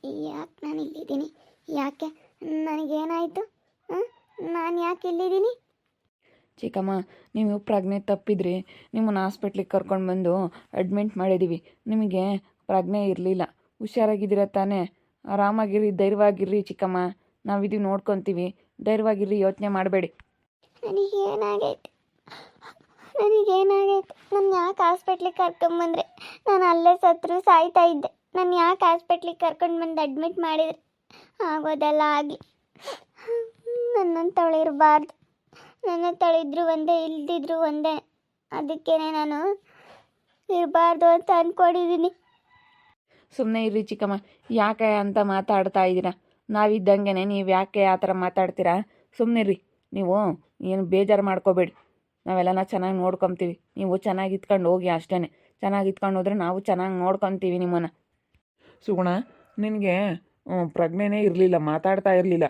ಯಾಕೆ ನಾನು ಇಲ್ಲಿದ್ದೀನಿ? ಯಾಕೆ ನನಗೇನಾಯಿತು? ನಾನು ಯಾಕೆ ಇಲ್ಲಿದ್ದೀನಿ? ಚಿಕ್ಕಮ್ಮ, ನೀವು ಪ್ರಜ್ಞೆ ತಪ್ಪಿದ್ರಿ. ನಿಮ್ಮನ್ನು ಹಾಸ್ಪಿಟ್ಲಿಗೆ ಕರ್ಕೊಂಡು ಬಂದು ಅಡ್ಮಿಂಟ್ ಮಾಡಿದ್ದೀವಿ. ನಿಮಗೆ ಪ್ರಜ್ಞೆ ಇರಲಿಲ್ಲ. ಹುಷಾರಾಗಿದ್ದೀರ ತಾನೇ? ಆರಾಮಾಗಿರ್ರಿ, ಧೈರ್ಯವಾಗಿರ್ರಿ ಚಿಕ್ಕಮ್ಮ. ನಾವಿದೀವಿ, ನೋಡ್ಕೊತೀವಿ. ಧೈರ್ಯವಾಗಿರ್ರಿ, ಯೋಚನೆ ಮಾಡಬೇಡಿ. ನನಗೇನಾಗೈತೆ? ನಾನು ಯಾಕೆ ಹಾಸ್ಪಿಟ್ಲಿಗೆ ಕರ್ಕೊಂಬಂದ್ರೆ? ನಾನು ಅಲ್ಲೇ ಸತ್ರು ಸಾಯ್ತಾ ಇದ್ದೆ. ನಾನು ಯಾಕೆ ಹಾಸ್ಪಿಟ್ಲಿಗೆ ಕರ್ಕೊಂಡು ಬಂದು ಅಡ್ಮಿಟ್ ಮಾಡಿದ್ರೆ ಆಗೋದೆಲ್ಲ ಆಗಲಿ. ನನ್ನಂತವಳು ಇರಬಾರ್ದು. ನನ್ನ ತಳಿದ್ರು ಒಂದೇ, ಇಲ್ದಿದ್ರು ಒಂದೇ. ಅದಕ್ಕೇ ನಾನು ಇರಬಾರ್ದು ಅಂತ ಅಂದ್ಕೊಂಡಿದ್ದೀನಿ. ಸುಮ್ಮನೆ ಇರ್ರಿ ಚಿಕ್ಕಮ್ಮ. ಯಾಕೆ ಅಂತ ಮಾತಾಡ್ತಾ ಇದ್ದೀರಾ? ನಾವಿದ್ದಂಗೆ ನೀವು ಯಾಕೆ ಆ ಥರ ಮಾತಾಡ್ತೀರಾ? ಸುಮ್ಮನಿರ್ರಿ. ನೀವು ಏನು ಬೇಜಾರು ಮಾಡ್ಕೋಬೇಡಿ. ನಾವೆಲ್ಲನ ಚೆನ್ನಾಗಿ ನೋಡ್ಕೊತೀವಿ. ನೀವು ಚೆನ್ನಾಗಿ ಇತ್ಕೊಂಡು ಹೋಗಿ ಅಷ್ಟೇ. ಚೆನ್ನಾಗಿ ಇತ್ಕೊಂಡು ಹೋದ್ರೆ ನಾವು ಚೆನ್ನಾಗಿ ನೋಡ್ಕೊತೀವಿ ನಿಮ್ಮನ್ನು. ಸುಗುಣ, ನಿನಗೆ ಪ್ರಜ್ಞೆನೇ ಇರಲಿಲ್ಲ, ಮಾತಾಡ್ತಾ ಇರಲಿಲ್ಲ.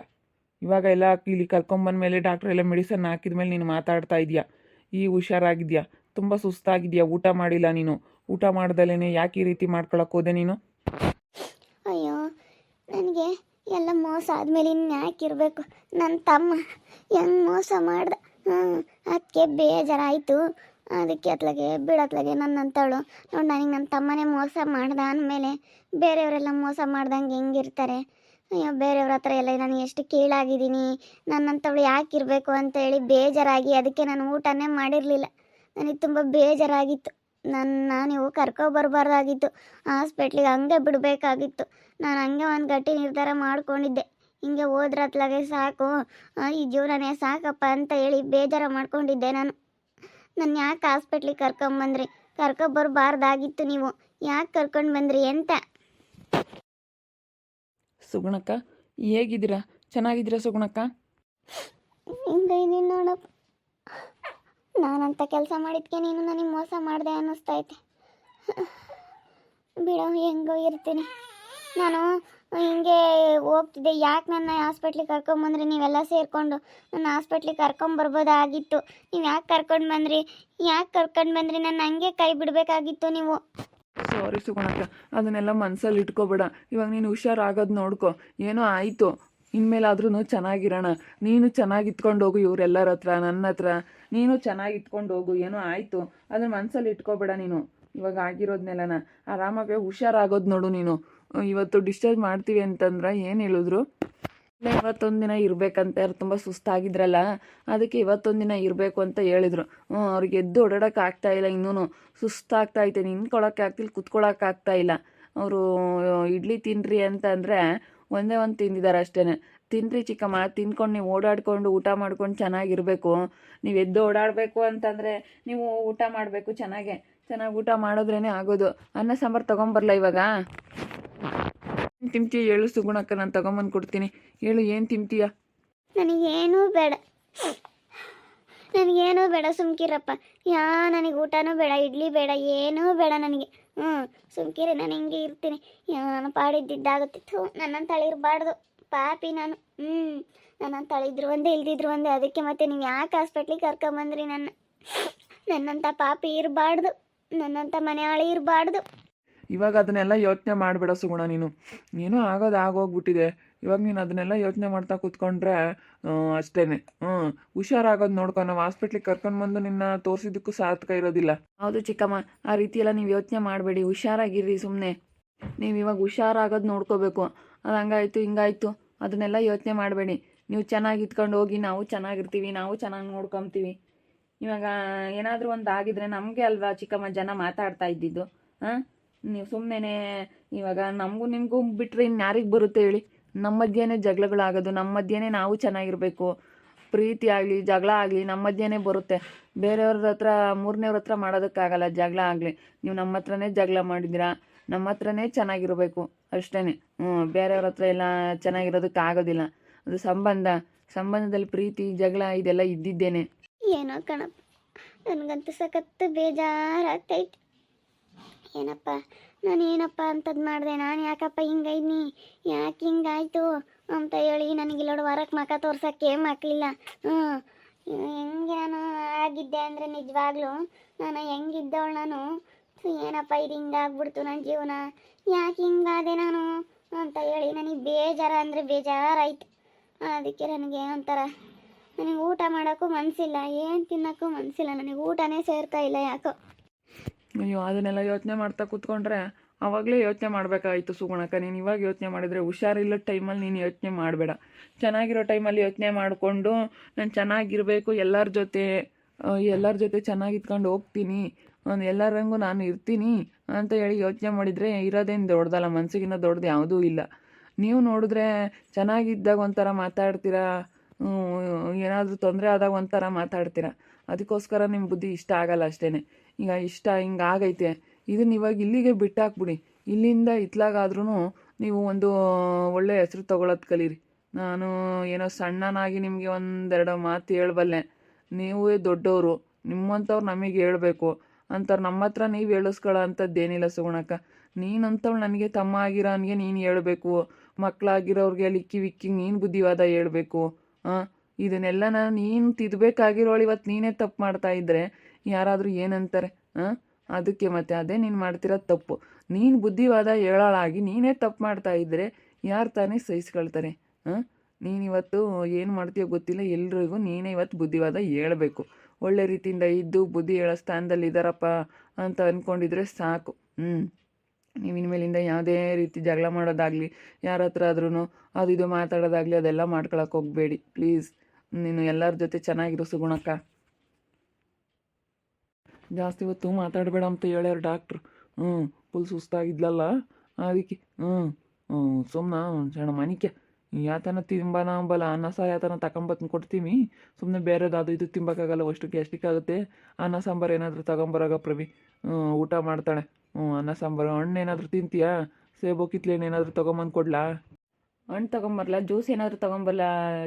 ಇವಾಗ ಎಲ್ಲ ಇಲ್ಲಿ ಕರ್ಕೊಂಬಂದ್ಮೇಲೆ ಡಾಕ್ಟ್ರ್ ಎಲ್ಲ ಮೆಡಿಸನ್ ಹಾಕಿದ್ಮೇಲೆ ನೀನು ಮಾತಾಡ್ತಾ ಇದೆಯಾ. ಈಗ ಹುಷಾರಾಗಿದೆಯಾ. ತುಂಬ ಸುಸ್ತಾಗಿದೆಯಾ. ಊಟ ಮಾಡಿಲ್ಲ ನೀನು. ಊಟ ಮಾಡ್ದಲೇ ಯಾಕೆ ಈ ರೀತಿ ಮಾಡ್ಕೊಳಕ್ಕೆ ಹೋದೆ ನೀನು? ಅಯ್ಯೋ, ನನಗೆ ಎಲ್ಲ ಮೋಸ ಆದಮೇಲೆ ಇನ್ನು ಯಾಕೆ ಇರಬೇಕು? ನನ್ನ ತಮ್ಮ ಹೆಂಗೆ ಮೋಸ ಮಾಡ್ದೆ, ಅದಕ್ಕೆ ಬೇಜಾರಾಯಿತು. ಅದಕ್ಕೆ ಬಿಡತ್ಲಾಗೆ ನನ್ನಂತವಳು ನೋಡಿ, ನನಗೆ ನನ್ನ ತಮ್ಮನೇ ಮೋಸ ಮಾಡ್ದೆ ಅಂದಮೇಲೆ ಬೇರೆಯವರೆಲ್ಲ ಮೋಸ ಮಾಡ್ದಂಗೆ ಹೆಂಗಿರ್ತಾರೆ? ಅಯ್ಯೋ, ಬೇರೆಯವ್ರ ಹತ್ರ ಎಲ್ಲ ನಾನು ಎಷ್ಟು ಕೀಳಾಗಿದ್ದೀನಿ. ನನ್ನಂತವಳು ಯಾಕೆ ಇರಬೇಕು ಅಂತೇಳಿ ಬೇಜಾರಾಗಿ ಅದಕ್ಕೆ ನಾನು ಊಟನೇ ಮಾಡಿರಲಿಲ್ಲ. ನನಗೆ ತುಂಬ ಬೇಜಾರಾಗಿತ್ತು. ನೀವು ಕರ್ಕೊಬರ್ಬಾರ್ದಾಗಿತ್ತು. ಹಾಸ್ಪಿಟ್ಲಿಗೆ ಹಂಗೆ ಬಿಡಬೇಕಾಗಿತ್ತು. ನಾನು ಹಂಗೆ ಒಂದು ಗಟ್ಟಿ ನಿರ್ಧಾರ ಮಾಡ್ಕೊಂಡಿದ್ದೆ. ಹಿಂಗೆ ಹೋದ್ರತ್ಲಾಗೆ ಸಾಕು, ಈ ಜೀವನನೇ ಸಾಕಪ್ಪ ಅಂತ ಹೇಳಿ ಬೇಜಾರು ಮಾಡ್ಕೊಂಡಿದ್ದೆ ನಾನು. ನಾನು ಯಾಕೆ ಹಾಸ್ಪಿಟ್ಲಿಗೆ ಕರ್ಕೊಂಬಂದ್ರಿ? ಕರ್ಕೊಬರ್ಬಾರ್ದಾಗಿತ್ತು. ನೀವು ಯಾಕೆ ಕರ್ಕೊಂಡು ಬಂದ್ರಿ ಅಂತ. ಸುಗುಣಕ್ಕ, ಹೇಗಿದ್ದೀರಾ? ಚೆನ್ನಾಗಿದ್ದೀರಾ ಸುಗುಣಕ್ಕ? ಹಿಂಗೆ ಇದೀನಿ ನೋಡಪ್ಪ. ನಾನಂತ ಕೆಲಸ ಮಾಡಿದ್ಕೆ ನೀನು ನನಗೆ ಮೋಸ ಮಾಡಿದೆ ಅನ್ನಿಸ್ತೈತೆ. ಬಿಡೋ, ಹೆಂಗೋ ಇರ್ತೀನಿ ನಾನು. ಹಿಂಗೆ ಹೋಗ್ತಿದ್ದೆ. ಯಾಕೆ ನನ್ನ ಹಾಸ್ಪಿಟ್ಲಿಗೆ ಕರ್ಕೊಂಬಂದ್ರಿ? ನೀವೆಲ್ಲ ಸೇರಿಕೊಂಡು ನನ್ನ ಹಾಸ್ಪಿಟ್ಲಿಗೆ ಕರ್ಕೊಂಬರ್ಬೋದಾಗಿತ್ತು. ನೀವು ಯಾಕೆ ಕರ್ಕೊಂಡು ಬಂದ್ರಿ? ನನ್ನ ಹಂಗೆ ಕೈ ಬಿಡಬೇಕಾಗಿತ್ತು ನೀವು. ಸಾರಿ ಸುಗುಣಕ್ಕ, ಅದನ್ನೆಲ್ಲ ಮನಸ್ಸಲ್ಲಿ ಇಟ್ಕೋಬೇಡ. ಇವಾಗ ನೀನು ಹುಷಾರಾಗೋದು ನೋಡ್ಕೊ. ಏನೋ ಆಯಿತು, ಇನ್ಮೇಲಾದ್ರೂ ಚೆನ್ನಾಗಿರೋಣ. ನೀನು ಚೆನ್ನಾಗಿ ಇತ್ಕೊಂಡು ಹೋಗು ಇವರೆಲ್ಲರ ಹತ್ರ, ನನ್ನ ಹತ್ರ. ನೀನು ಚೆನ್ನಾಗಿ ಇತ್ಕೊಂಡು ಹೋಗು. ಏನೋ ಆಯಿತು, ಅದನ್ನ ಮನಸ್ಸಲ್ಲಿ ಇಟ್ಕೋಬೇಡ ನೀನು. ಇವಾಗ ಆಗಿರೋದ್ನೆಲ್ಲನ ಆರಾಮಾಗಿ ಹುಷಾರಾಗೋದು ನೋಡು ನೀನು. ಇವತ್ತು ಡಿಸ್ಚಾರ್ಜ್ ಮಾಡ್ತೀವಿ ಅಂತಂದ್ರೆ ಏನು ಹೇಳಿದ್ರು? ಇವತ್ತೊಂದು ದಿನ ಇರಬೇಕಂತ. ಯಾರು ತುಂಬ ಸುಸ್ತಾಗಿದ್ರಲ್ಲ, ಅದಕ್ಕೆ ಇವತ್ತೊಂದು ದಿನ ಇರಬೇಕು ಅಂತ ಹೇಳಿದರು. ಅವ್ರಿಗೆ ಎದ್ದು ಓಡಾಡೋಕೆ ಆಗ್ತಾಯಿಲ್ಲ. ಇನ್ನೂ ಸುಸ್ತಾಗ್ತಾಯಿದೆ. ನಿಂತ್ಕೊಳ್ಳೋಕೆ ಆಗ್ತಿಲ್ಲ, ಕುತ್ಕೊಳ್ಳೋಕೆ ಇಲ್ಲ. ಅವರು ಇಡ್ಲಿ ತಿನ್ನಿರಿ ಅಂತಂದರೆ ಒಂದೇ ಒಂದು ತಿಂದಿದ್ದಾರೆ ಅಷ್ಟೇ. ತಿನ್ನಿರಿ ಚಿಕ್ಕಮ್ಮ, ತಿನ್ಕೊಂಡು ನೀವು ಓಡಾಡ್ಕೊಂಡು ಊಟ ಮಾಡ್ಕೊಂಡು ಚೆನ್ನಾಗಿರಬೇಕು. ನೀವು ಎದ್ದು ಓಡಾಡಬೇಕು ಅಂತಂದರೆ ನೀವು ಊಟ ಮಾಡಬೇಕು. ಚೆನ್ನಾಗಿ ಊಟ ಮಾಡಿದ್ರೇ ಆಗೋದು. ಅನ್ನ ಸಾಂಬಾರು ತೊಗೊಂಬರಲ್ಲ ಇವಾಗ? ಏನು ತಿಂತೀಯ ಹೇಳು ಸುಗುಣಕ್ಕ, ನಾನು ತೊಗೊಂಬಂದು ಕೊಡ್ತೀನಿ. ಹೇಳು, ಏನು ತಿಂತೀಯ? ನನಗೇನೂ ಬೇಡ, ಸುಮ್ಕಿರಪ್ಪ. ನನಗೆ ಊಟನೂ ಬೇಡ, ಇಡ್ಲಿ ಬೇಡ, ಏನೂ ಬೇಡ ನನಗೆ. ಸುಮ್ಕಿರಿ, ನಾನು ಹಿಂಗೆ ಇರ್ತೀನಿ. ನಾನು ಪಾಡಿದ್ದಾಗುತ್ತಿತ್ತು. ನನ್ನನ್ನು ತಳಿರಬಾರ್ದು, ಪಾಪಿ ನಾನು. ನನ್ನನ್ನು ತಳಿದ್ರು ಒಂದೇ, ಇಲ್ದಿದ್ರು ಒಂದೇ. ಅದಕ್ಕೆ ಮತ್ತೆ ನೀವು ಯಾಕೆ ಹಾಸ್ಪಿಟ್ಲಿಗೆ ಕರ್ಕೊಂಬಂದ್ರಿ? ನನ್ನಂಥ ಪಾಪಿ ಇರಬಾರ್ದು, ನನ್ನಂಥ ಮನೆ ಆಳಿ ಇರಬಾರ್ದು. ಇವಾಗ ಅದನ್ನೆಲ್ಲ ಯೋಚನೆ ಮಾಡಬೇಡ ಸುಗುಣ. ನೀನು ಏನೋ ಆಗೋದು ಆಗೋಗ್ಬಿಟ್ಟಿದೆ. ಇವಾಗ ನೀನು ಅದನ್ನೆಲ್ಲ ಯೋಚನೆ ಮಾಡ್ತಾ ಕೂತ್ಕೊಂಡ್ರೆ ಅಷ್ಟೇ. ಹುಷಾರಾಗೋದು ನೋಡ್ಕೊ. ನಾವು ಹಾಸ್ಪಿಟ್ಲಿಗೆ ಕರ್ಕೊಂಡ್ಬಂದು ನಿನ್ನ ತೋರಿಸಿದ್ದಕ್ಕೂ ಸಾರ್ಥಕ ಇರೋದಿಲ್ಲ. ಹೌದು ಚಿಕ್ಕಮ್ಮ, ಆ ರೀತಿ ಎಲ್ಲ ನೀವು ಯೋಚನೆ ಮಾಡಬೇಡಿ. ಹುಷಾರಾಗಿರ್ರಿ ಸುಮ್ಮನೆ. ನೀವು ಇವಾಗ ಹುಷಾರಾಗೋದು ನೋಡ್ಕೋಬೇಕು. ಅದು ಹಂಗಾಯ್ತು ಹಿಂಗಾಯ್ತು ಅದನ್ನೆಲ್ಲ ಯೋಚನೆ ಮಾಡಬೇಡಿ. ನೀವು ಚೆನ್ನಾಗಿ ಇತ್ಕೊಂಡು ಹೋಗಿ, ನಾವು ಚೆನ್ನಾಗಿರ್ತೀವಿ, ನಾವು ಚೆನ್ನಾಗಿ ನೋಡ್ಕೊತೀವಿ. ಇವಾಗ ಏನಾದರೂ ಒಂದು ಆಗಿದ್ರೆ ನಮಗೆ ಅಲ್ವಾ ಚಿಕ್ಕಮ್ಮ ಜನ ಮಾತಾಡ್ತಾ ಇದ್ದಿದ್ದು? ನೀವು ಸುಮ್ಮನೆ ಇವಾಗ ನಮಗೂ ನಿಮಗೂ ಬಿಟ್ಟರೆ ಇನ್ಯಾರಿಗೆ ಬರುತ್ತೆ ಹೇಳಿ? ನಮ್ಮ ಮಧ್ಯೆನೇ ಜಗಳಗಳಾಗೋದು, ನಮ್ಮ ಮಧ್ಯೆನೇ ನಾವು ಚೆನ್ನಾಗಿರಬೇಕು. ಪ್ರೀತಿ ಆಗಲಿ ಜಗಳ ಆಗಲಿ ನಮ್ಮ ಮಧ್ಯೆನೇ ಬರುತ್ತೆ. ಬೇರೆಯವ್ರ ಹತ್ರ, ಮೂರನೇವ್ರ ಹತ್ರ ಮಾಡೋದಕ್ಕಾಗಲ್ಲ ಜಗಳ ಆಗಲಿ. ನೀವು ನಮ್ಮ ಹತ್ರನೇ ಜಗಳ ಮಾಡಿದ್ದೀರಾ, ನಮ್ಮ ಹತ್ರನೇ ಚೆನ್ನಾಗಿರಬೇಕು ಅಷ್ಟೇ. ಬೇರೆಯವ್ರ ಹತ್ರ ಎಲ್ಲ ಚೆನ್ನಾಗಿರೋದಕ್ಕಾಗೋದಿಲ್ಲ. ಅದು ಸಂಬಂಧದಲ್ಲಿ ಪ್ರೀತಿ ಜಗಳ ಇದೆಲ್ಲ ಇದ್ದಿದ್ದೇನೆ. ಏನೋ ಕಣಪ್ಪ, ನನಗಂತೂ ಸಖತ್ತು ಬೇಜಾರಾಗ್ತೈತೆ. ನಾನೇನಪ್ಪ ಅಂಥದ್ದು ಮಾಡಿದೆ? ನಾನು ಯಾಕಪ್ಪ ಹಿಂಗೈದ್ನಿ? ಯಾಕೆ ಹಿಂಗಾಯ್ತು ಅಂತ ಹೇಳಿ ನನಗಿಲ್ಲೋಡು ಹೊರಕ್ಕೆ ಮುಖ ತೋರ್ಸೋಕ್ಕೆ ಮಕ್ಕಳಿಲ್ಲ. ಹೆಂಗೆ ನಾನು ಆಗಿದ್ದೆ ಅಂದರೆ ನಿಜವಾಗ್ಲೂ ನಾನು ಹೆಂಗಿದ್ದವಳು ನಾನು? ಏನಪ್ಪ ಇದು ಹಿಂಗಾಗ್ಬಿಡ್ತು ನನ್ನ ಜೀವನ? ಯಾಕೆ ಹಿಂಗಾದೆ ನಾನು? ಅಂತ ಹೇಳಿ ನನಗೆ ಬೇಜಾರ ಅಂದರೆ ಬೇಜಾರಾಯ್ತು. ಅದಕ್ಕೆ ನನಗೆ ಒಂಥರ ನನಗೆ ಊಟ ಮಾಡೋಕ್ಕೂ ಮನಸ್ಸಿಲ್ಲ, ಏನು ತಿನ್ನೋಕ್ಕೂ ಮನಸ್ಸಿಲ್ಲ, ನನಗೆ ಊಟನೇ ಸೇರ್ತಾ ಇಲ್ಲ ಯಾಕೋ. ಅಯ್ಯೋ ಅದನ್ನೆಲ್ಲ ಯೋಚನೆ ಮಾಡ್ತಾ ಕೂತ್ಕೊಂಡ್ರೆ ಆವಾಗಲೇ ಯೋಚನೆ ಮಾಡಬೇಕಾಗಿತ್ತು ಸುಗುಣಕ್ಕ. ನೀನು ಇವಾಗ ಯೋಚನೆ ಮಾಡಿದರೆ ಹುಷಾರಿಲ್ಲ ಟೈಮಲ್ಲಿ ನೀನು ಯೋಚನೆ ಮಾಡಬೇಡ. ಚೆನ್ನಾಗಿರೋ ಟೈಮಲ್ಲಿ ಯೋಚನೆ ಮಾಡಿಕೊಂಡು ನಾನು ಚೆನ್ನಾಗಿರಬೇಕು, ಎಲ್ಲರ ಜೊತೆ ಚೆನ್ನಾಗಿ ಇದ್ಕೊಂಡು ಹೋಗ್ತೀನಿ, ಎಲ್ಲರಂಗೂ ನಾನು ಇರ್ತೀನಿ ಅಂತ ಹೇಳಿ ಯೋಚನೆ ಮಾಡಿದರೆ ಇರೋದೇನು ದೊಡ್ಡದಲ್ಲ, ಮನಸ್ಸಿಗಿನ್ನ ದೊಡ್ಡದು ಯಾವುದೂ ಇಲ್ಲ. ನೀವು ನೋಡಿದ್ರೆ ಚೆನ್ನಾಗಿದ್ದಾಗ ಒಂಥರ ಮಾತಾಡ್ತೀರಾ, ಏನಾದರೂ ತೊಂದರೆ ಆದಾಗ ಒಂಥರ ಮಾತಾಡ್ತೀರಾ. ಅದಕ್ಕೋಸ್ಕರ ನಿಮ್ಮ ಬುದ್ಧಿ ಇಷ್ಟ ಆಗಲ್ಲ ಅಷ್ಟೇ. ಈಗ ಇಷ್ಟ ಹಿಂಗಾಗೈತೆ, ಇದನ್ನ ಇವಾಗ ಇಲ್ಲಿಗೆ ಬಿಟ್ಟಾಕ್ಬಿಡಿ. ಇಲ್ಲಿಂದ ಇತ್ಲಾಗಾದ್ರೂ ನೀವು ಒಂದು ಒಳ್ಳೆಯ ಹೆಸರು ತೊಗೊಳೋದು ಕಲೀರಿ. ನಾನು ಏನೋ ಸಣ್ಣನಾಗಿ ನಿಮಗೆ ಒಂದೆರಡು ಮಾತು ಹೇಳಬಲ್ಲೆ, ನೀವೇ ದೊಡ್ಡವರು, ನಿಮ್ಮಂಥವ್ರು ನಮಗೆ ಹೇಳಬೇಕು ಅಂಥವ್ರು ನಮ್ಮ ಹತ್ರ ನೀವು ಹೇಳಿಸ್ಕೊಳ್ಳೋ ಅಂಥದ್ದೇನಿಲ್ಲ ಸುಗುಣಕ್ಕ. ನೀನಂಥವ್ಳು ನನಗೆ ತಮ್ಮ ಆಗಿರೋನಿಗೆ ನೀನು ಹೇಳಬೇಕು, ಮಕ್ಕಳಾಗಿರೋರಿಗೆ ಲಿಕ್ಕಿ ವಿಕ್ಕಿಗೆ ನೀನು ಬುದ್ಧಿವಾದ ಹೇಳಬೇಕು. ಇದನ್ನೆಲ್ಲ ನೀನು ತಿದ್ದಬೇಕಾಗಿರೋಳು ಇವತ್ತು ನೀನೇ ತಪ್ಪು ಮಾಡ್ತಾ ಇದ್ದರೆ ಯಾರಾದರೂ ಏನಂತಾರೆ? ಅದಕ್ಕೆ ಮತ್ತೆ ಅದೇ ನೀನು ಮಾಡ್ತಿರೋದು ತಪ್ಪು. ನೀನು ಬುದ್ಧಿವಾದ ಹೇಳೋಳಾಗಿ ನೀನೇ ತಪ್ಪು ಮಾಡ್ತಾ ಇದ್ದರೆ ಯಾರು ತಾನೇ ಸಹಿಸ್ಕೊಳ್ತಾರೆ? ನೀನಿವತ್ತು ಏನು ಮಾಡ್ತೀಯೋ ಗೊತ್ತಿಲ್ಲ, ಎಲ್ರಿಗೂ ನೀನೇ ಇವತ್ತು ಬುದ್ಧಿವಾದ ಹೇಳಬೇಕು. ಒಳ್ಳೆ ರೀತಿಯಿಂದ ಇದ್ದು ಬುದ್ಧಿ ಹೇಳೋ ಸ್ಥಾನದಲ್ಲಿ ಇದ್ದಾರಪ್ಪ ಅಂತ ಅಂದ್ಕೊಂಡಿದ್ರೆ ಸಾಕು. ನೀವು ಇನ್ಮೇಲಿಂದ ಯಾವುದೇ ರೀತಿ ಜಗಳ ಮಾಡೋದಾಗಲಿ, ಯಾರ ಹತ್ರ ಆದ್ರೂ ಅದು ಇದು ಮಾತಾಡೋದಾಗಲಿ ಅದೆಲ್ಲ ಮಾಡ್ಕೊಳಕ್ಕೆ ಹೋಗಬೇಡಿ ಪ್ಲೀಸ್. ನೀನು ಎಲ್ಲರ ಜೊತೆ ಚೆನ್ನಾಗಿರೋ ಸುಗುಣಕ್ಕ. ಜಾಸ್ತಿ ಹೊತ್ತು ಮಾತಾಡಬೇಡ ಅಂತ ಹೇಳ್ಯಾರ ಡಾಕ್ಟ್ರು. ಫುಲ್ ಸುಸ್ತಾಗಿದ್ಲಲ್ಲ ಅದಕ್ಕೆ. ಸುಮ್ಮನೆ ಸಣ್ಣ ಮನಿಕೆ ಯಾತನ ತಿಂಬನ ಅಂಬಲ್ಲ, ಅನ್ನ ಸಾರು ಯಾತನ ತಗೊಂಬತ್ತು ಕೊಡ್ತೀವಿ. ಸುಮ್ಮನೆ ಬೇರೆದು ಅದು ಇದು ತಿಂಬಕ್ಕಾಗಲ್ಲ, ಅಷ್ಟು ಗ್ಯಾಸ್ಟ್ರಿಕ್ ಆಗುತ್ತೆ. ಅನ್ನ ಸಾಂಬಾರು ಏನಾದರೂ ತಗೊಂಬರಾಗ ಪ್ರವಿ, ಊಟ ಮಾಡ್ತಾಳೆ. ಅನ್ನ ಸಾಂಬಾರು. ಹಣ್ಣು ಏನಾದರೂ ತಿಂತೀಯಾ? ಸೇಬು ಕಿತ್ಲೇನು ಏನಾದರೂ ತೊಗೊಂಬಂದು ಕೊಡ್ಲಾ? ಹಣ್ಣು ತೊಗೊಂಬರಲ್ಲ, ಜ್ಯೂಸ್ ಏನಾದರೂ ತೊಗೊಂಬರಲ್ಲ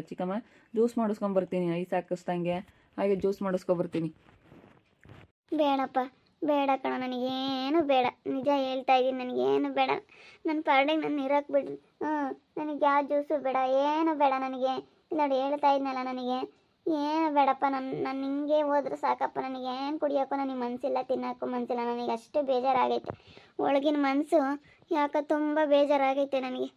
ಚಿಕ್ಕಮ್ಮ? ಜ್ಯೂಸ್ ಮಾಡಿಸ್ಕೊಂಬರ್ತೀನಿ, ಐಸ್ ಹಾಕಿಸ್ದಂಗೆ ಹಾಗೆ ಜ್ಯೂಸ್ ಮಾಡಿಸ್ಕೊಬರ್ತೀನಿ. ಬೇಡಪ್ಪ, ಬೇಡ ಕಣ, ನನಗೇನು ಬೇಡ, ನಿಜ ಹೇಳ್ತಾ ಇದ್ದೀನಿ, ನನಗೇನು ಬೇಡ. ನನ್ನ ಪಾಡಿಗೆ ನಾನು ಇರೋಕ್ಕೆ ಬಿಡ್ರಿ. ನನಗೆ ಯಾವ ಜ್ಯೂಸು ಬೇಡ, ಏನು ಬೇಡ ನನಗೆ. ನೋಡಿ ಹೇಳ್ತಾ ಇದ್ನಲ್ಲ, ನನಗೆ ಏನು ಬೇಡಪ್ಪ. ನಾನು ಹಿಂಗೆ ಹೋದ್ರೆ ಸಾಕಪ್ಪ, ನನಗೇನು ಕುಡಿಯೋಕ್ಕೂ ನನಗೆ ಮನಸ್ಸಿಲ್ಲ, ತಿನ್ನೋಕ್ಕೂ ಮನಸ್ಸಿಲ್ಲ. ನನಗೆ ಅಷ್ಟು ಬೇಜಾರಾಗೈತೆ, ಒಳಗಿನ ಮನಸ್ಸು ಯಾಕೆ ತುಂಬ ಬೇಜಾರಾಗೈತೆ ನನಗೆ.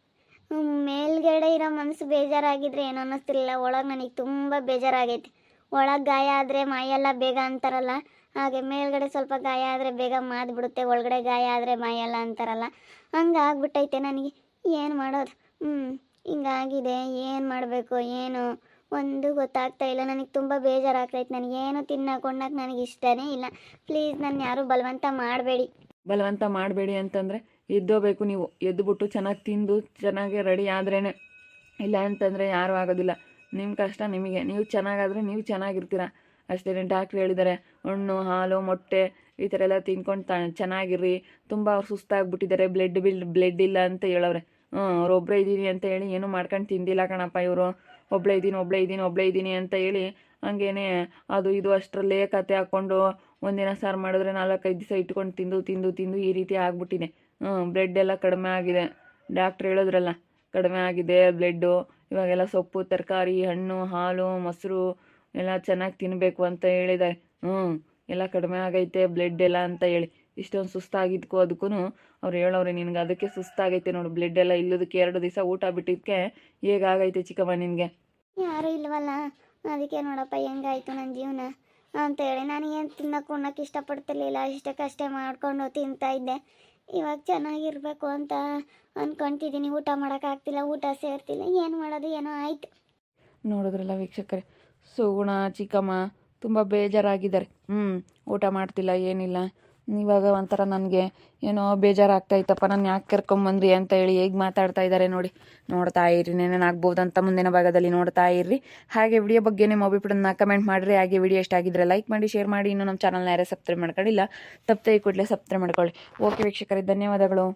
ಮೇಲ್ಗಡೆ ಇರೋ ಮನಸ್ಸು ಬೇಜಾರಾಗಿದ್ರೆ ಏನು ಅನ್ನಿಸ್ತಿರ್ಲಿಲ್ಲ, ಒಳಗೆ ನನಗೆ ತುಂಬ ಬೇಜಾರಾಗೈತೆ. ಒಳಗೆ ಗಾಯ ಆದರೆ ಮಾಯೆಲ್ಲ ಬೇಗ ಅಂತಾರಲ್ಲ, ಹಾಗೆ ಮೇಲ್ಗಡೆ ಸ್ವಲ್ಪ ಗಾಯ ಆದರೆ ಬೇಗ ಮಾದ್ಬಿಡುತ್ತೆ, ಒಳಗಡೆ ಗಾಯ ಆದರೆ ಮಾಯಲ್ಲ ಅಂತಾರಲ್ಲ, ಹಂಗೆ ಆಗ್ಬಿಟ್ಟೈತೆ ನನಗೆ. ಏನು ಮಾಡೋದು? ಹಿಂಗಾಗಿದೆ, ಏನು ಮಾಡಬೇಕು ಏನು ಒಂದು ಗೊತ್ತಾಗ್ತಾ ಇಲ್ಲ. ನನಗೆ ತುಂಬ ಬೇಜಾರಾಗ್ತೈತೆ. ನನಗೇನು ತಿನ್ನಕೊಂಡಾಗ ನನಗೆ ಇಷ್ಟನೇ ಇಲ್ಲ. ಪ್ಲೀಸ್ ನನ್ನ ಯಾರೂ ಬಲವಂತ ಮಾಡಬೇಡಿ. ಬಲವಂತ ಮಾಡಬೇಡಿ ಅಂತಂದರೆ ಎದ್ದೋಬೇಕು ನೀವು. ಎದ್ದುಬಿಟ್ಟು ಚೆನ್ನಾಗಿ ತಿಂದು ಚೆನ್ನಾಗಿ ರೆಡಿ ಆದ್ರೇ, ಇಲ್ಲ ಅಂತಂದರೆ ಯಾರೂ ಆಗೋದಿಲ್ಲ. ನಿಮ್ಮ ಕಷ್ಟ ನಿಮಗೆ, ನೀವು ಚೆನ್ನಾಗಾದರೆ ನೀವು ಚೆನ್ನಾಗಿರ್ತೀರ ಅಷ್ಟೇ. ಡಾಕ್ಟ್ರು ಹೇಳಿದ್ದಾರೆ ಹಣ್ಣು ಹಾಲು ಮೊಟ್ಟೆ ಈ ಥರ ಎಲ್ಲ ತಿನ್ಕೊಂಡು ಚೆನ್ನಾಗಿರ್ರಿ. ತುಂಬ ಅವ್ರು ಸುಸ್ತಾಗ್ಬಿಟ್ಟಿದ್ದಾರೆ, ಬ್ಲಡ್ ಇಲ್ಲ ಅಂತ ಹೇಳವ್ರೆ. ಅವ್ರು ಒಬ್ಬರೇ ಇದ್ದೀನಿ ಅಂತ ಹೇಳಿ ಏನೂ ಮಾಡ್ಕೊಂಡು ತಿಂದಿಲ್ಲ ಕಣಪ್ಪ ಇವರು. ಒಬ್ಬಳೇ ಇದ್ದೀನಿ ಅಂತ ಹೇಳಿ ಹಂಗೇನೆ ಅದು ಇದು ಅಷ್ಟರಲ್ಲೇ ಕತೆ ಹಾಕ್ಕೊಂಡು ಒಂದಿನ ಸಾರು ಮಾಡಿದ್ರೆ 4-5 ದಿವಸ ಇಟ್ಕೊಂಡು ತಿಂದು ಈ ರೀತಿ ಆಗ್ಬಿಟ್ಟಿದೆ. ಬ್ಲಡ್ ಎಲ್ಲ ಕಡಿಮೆ ಆಗಿದೆ, ಡಾಕ್ಟ್ರು ಹೇಳಿದ್ರಲ್ಲ ಕಡಿಮೆ ಆಗಿದೆ ಬ್ಲಡ್ಡು. ಇವಾಗೆಲ್ಲ ಸೊಪ್ಪು ತರಕಾರಿ ಹಣ್ಣು ಹಾಲು ಮೊಸರು ಎಲ್ಲ ಚೆನ್ನಾಗಿ ತಿನ್ನಬೇಕು ಅಂತ ಹೇಳಿದ್ದಾರೆ. ಎಲ್ಲ ಕಡಿಮೆ ಆಗೈತೆ ಬ್ಲಡ್ ಎಲ್ಲ ಅಂತ ಹೇಳಿ. ಇಷ್ಟೊಂದು ಸುಸ್ತಾಗಿದ್ಕೋ ಅದಕ್ಕೂ ಅವ್ರು ಹೇಳೋರೆ ನಿನಗೆ ಅದಕ್ಕೆ ಸುಸ್ತಾಗೈತೆ ನೋಡು, ಬ್ಲಡ್ ಎಲ್ಲ ಇಲ್ಲದಕ್ಕೆ 2 ದಿವಸ ಊಟ ಬಿಟ್ಟಿದ್ದಕ್ಕೆ ಹೇಗಾಗೈತೆ ಚಿಕ್ಕಮ್ಮ ನಿನಗೆ. ಯಾರೂ ಇಲ್ವಲ್ಲ, ಅದಕ್ಕೆ ನೋಡಪ್ಪ ಹೆಂಗಾಯ್ತು ನನ್ನ ಜೀವನ ಅಂತೇಳಿ. ನನಗೇನು ತಿನ್ನೋಕೆ ಇಷ್ಟಪಡ್ತಿರ್ಲಿಲ್ಲ, ಇಷ್ಟಕ್ಕಷ್ಟೇ ಮಾಡ್ಕೊಂಡು ತಿಂತಾ ಇದ್ದೆ. ಇವಾಗ ಚೆನ್ನಾಗಿರ್ಬೇಕು ಅಂತ ಅಂದ್ಕೊತಿದ್ದೀನಿ, ಊಟ ಮಾಡೋಕ್ಕಾಗ್ತಿಲ್ಲ, ಊಟ ಸೇರ್ತಿಲ್ಲ, ಏನು ಮಾಡೋದು ಏನೋ ಆಯಿತು. ನೋಡಿದ್ರಲ್ಲ ವೀಕ್ಷಕರೇ, ಸುಗುಣ ಚಿಕ್ಕಮ್ಮ ತುಂಬ ಬೇಜಾರಾಗಿದ್ದಾರೆ. ಊಟ ಮಾಡ್ತಿಲ್ಲ ಏನಿಲ್ಲ. ಇವಾಗ ಒಂಥರ ನನಗೆ ಏನೋ ಬೇಜಾರಾಗ್ತಾಯಿತ್ತಪ್ಪ, ನಾನು ಯಾಕೆ ಕರ್ಕೊಂಬಂದ್ರಿ ಅಂತ ಹೇಳಿ ಹೇಗೆ ಮಾತಾಡ್ತಾ ಇದ್ದಾರೆ ನೋಡಿ. ನೋಡ್ತಾ ಇರ್ರಿ, ಏನೇನಾಗ್ಬೋದಂತ ಮುಂದಿನ ಭಾಗದಲ್ಲಿ ನೋಡ್ತಾ ಇರ್ರಿ. ಹಾಗೆ ವಿಡಿಯೋ ಬಗ್ಗೆ ನಿಮ್ಮ ಅಭಿಪ್ರಾಯನ ಕಮೆಂಟ್ ಮಾಡಿರಿ. ಹಾಗೆ ವಿಡಿಯೋ ಇಷ್ಟ ಆಗಿದ್ರೆ ಲೈಕ್ ಮಾಡಿ, ಶೇರ್ ಮಾಡಿ. ಇನ್ನೂ ನಮ್ಮ ಚಾನಲ್ನ ಯಾರೇ ಸಬ್ಸ್ಕ್ರೈಬ್ ಮಾಡ್ಕೊಂಡಿಲ್ಲ ತಪ್ಪದೆ ಕೂಡಲೇ ಸಬ್ಸ್ಕ್ರೈಬ್ ಮಾಡ್ಕೊಳ್ಳಿ. ಓಕೆ ವೀಕ್ಷಕರೇ, ಧನ್ಯವಾದಗಳು.